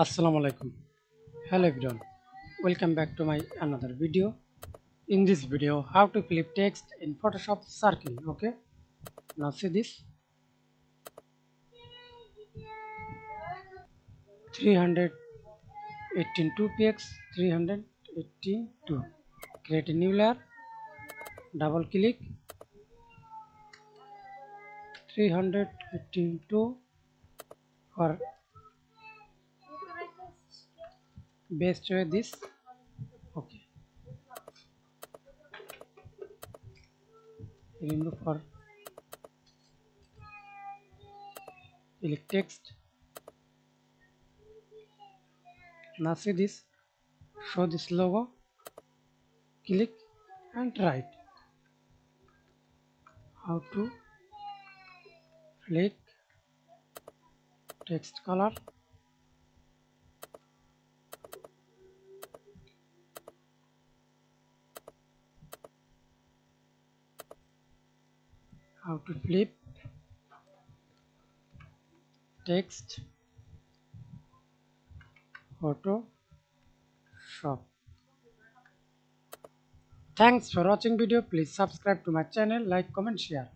Assalamu alaikum. Hello everyone. Welcome back to my another video. In this video, how to flip text in Photoshop Circle. Okay. Now see this 318 px 382. Create a new layer. Double click 382 for best way this. Okay. Remove for select text. Now see this. Show this logo. Click and write. How to flick text color, how to flip text Photoshop. Thanks for watching video. Please subscribe to my channel, like, comment, share.